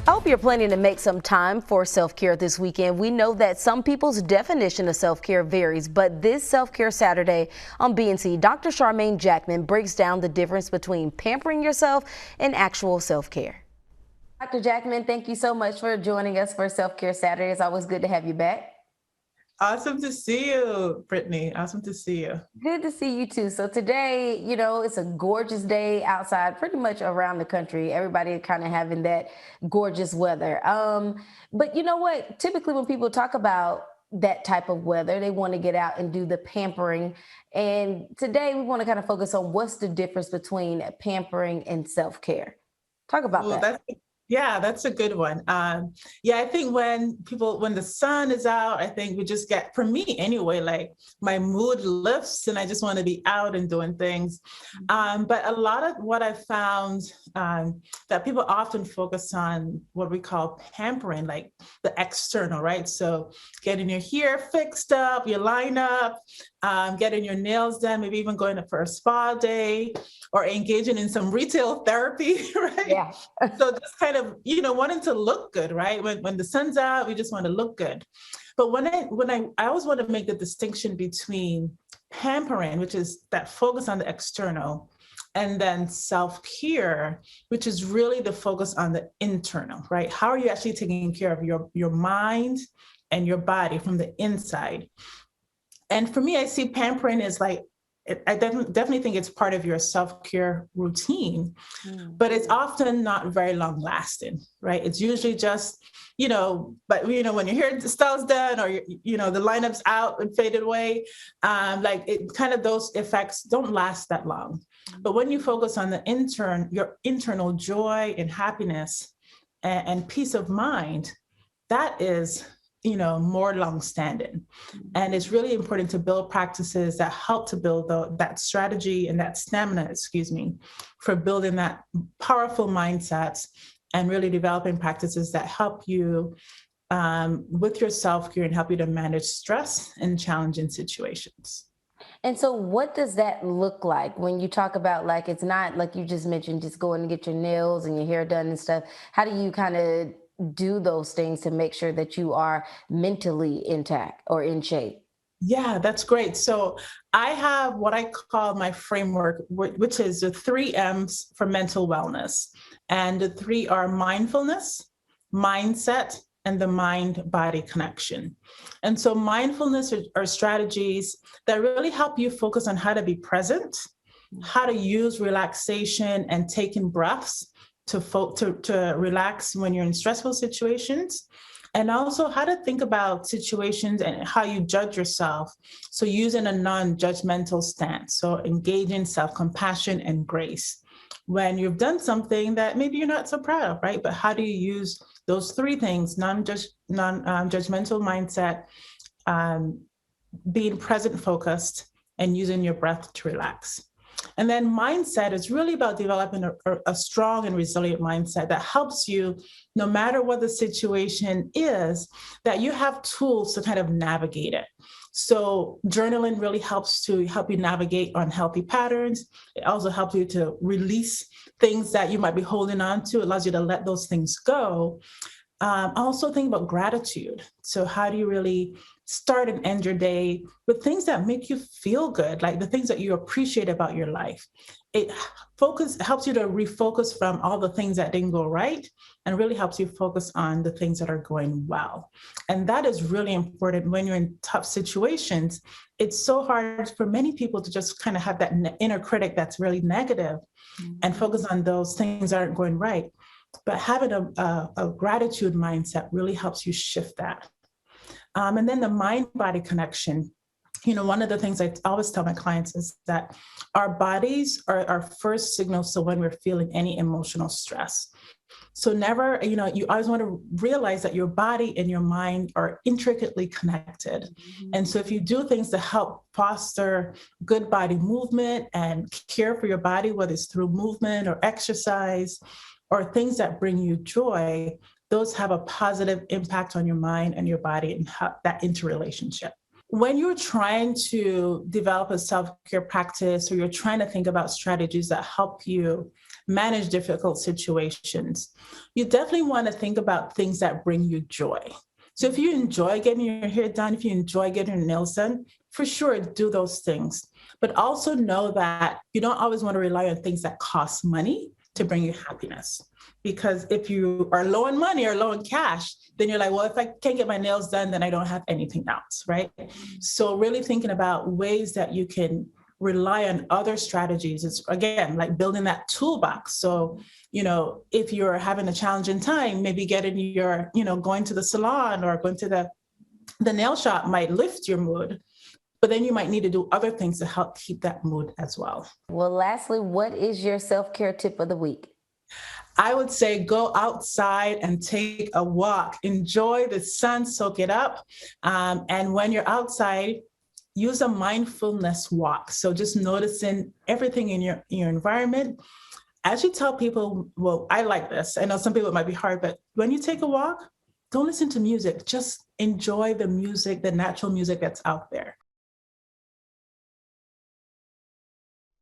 I hope you're planning to make some time for self-care this weekend. We know that some people's definition of self-care varies, but this Self-Care Saturday on BNC, Dr. Charmain Jackman breaks down the difference between pampering yourself and actual self-care. Dr. Jackman, thank you so much for joining us for Self-Care Saturday. It's always good to have you back. Awesome to see you, Brittany. Awesome to see you. Good to see you too. So today, it's a gorgeous day outside, pretty much around the country. Everybody kind of having that gorgeous weather. But you know what? Typically when people talk about that type of weather, they want to get out and do the pampering. And today we want to kind of focus on what's the difference between pampering and self-care. Talk about Well, that. that's a good one. I think when the sun is out, I think we just get, for me anyway, like my mood lifts and I just want to be out and doing things. But a lot of what I found that people often focus on what we call pampering, like the external, right? So getting your hair fixed up, your line up, getting your nails done, maybe even going for a spa day or engaging in some retail therapy, right? Yeah. So just kind of, wanting to look good, right? When the sun's out, we just want to look good. But I always want to make the distinction between pampering, which is that focus on the external, and then self-care, which is really the focus on the internal, right? How are you actually taking care of your mind and your body from the inside? And for me, I see pampering as like, I definitely think it's part of your self-care routine, but it's often not very long lasting, right? It's usually just, when your hair style's done or, the lineup's out and faded away, those effects don't last that long. But when you focus on your internal joy and happiness and peace of mind, that is more long-standing. And it's really important to build practices that help to build that strategy and that stamina, for building that powerful mindsets and really developing practices that help you with your self-care and help you to manage stress in challenging situations. And so what does that look like when you talk about, like, it's not like you just mentioned, just going to get your nails and your hair done and stuff. How do you kind of do those things to make sure that you are mentally intact or in shape? Yeah, that's great. So I have what I call my framework, which is the 3 M's for mental wellness. And the three are mindfulness, mindset, and the mind-body connection. And so mindfulness are strategies that really help you focus on how to be present, how to use relaxation and taking breaths to relax when you're in stressful situations, and also how to think about situations and how you judge yourself. So using a non-judgmental stance, so engaging self-compassion and grace when you've done something that maybe you're not so proud of, right? But how do you use those 3 things: non-judgmental mindset, being present focused, and using your breath to relax. And then mindset is really about developing a strong and resilient mindset that helps you, no matter what the situation is, that you have tools to kind of navigate it. So journaling really helps to help you navigate unhealthy patterns. It also helps you to release things that you might be holding on to. It allows you to let those things go. Also think about gratitude. So how do you really start and end your day with things that make you feel good, like the things that you appreciate about your life? It helps you to refocus from all the things that didn't go right and really helps you focus on the things that are going well. And that is really important when you're in tough situations. It's so hard for many people to just kind of have that inner critic that's really negative and focus on those things that aren't going right. But having a gratitude mindset really helps you shift that. And then the mind-body connection. One of the things I always tell my clients is that our bodies are our first signal. So when we're feeling any emotional stress. So never, you always want to realize that your body and your mind are intricately connected. And so if you do things to help foster good body movement and care for your body, whether it's through movement or exercise, or things that bring you joy, those have a positive impact on your mind and your body and that interrelationship. When you're trying to develop a self-care practice, or you're trying to think about strategies that help you manage difficult situations, you definitely want to think about things that bring you joy. So if you enjoy getting your hair done, if you enjoy getting your nails done, for sure, do those things. But also know that you don't always want to rely on things that cost money to bring you happiness. Because if you are low on money or low on cash, then you're like, well, if I can't get my nails done, then I don't have anything else, right? So really thinking about ways that you can rely on other strategies. It's, again, like building that toolbox. So, if you're having a challenging time, maybe getting your, going to the salon or going to the nail shop might lift your mood, but then you might need to do other things to help keep that mood as well. Well, lastly, what is your self-care tip of the week? I would say go outside and take a walk. Enjoy the sun, soak it up. And when you're outside, use a mindfulness walk. So just noticing everything in your environment. As you tell people, well, I like this. I know some people it might be hard, but when you take a walk, don't listen to music. Just enjoy the music, the natural music that's out there.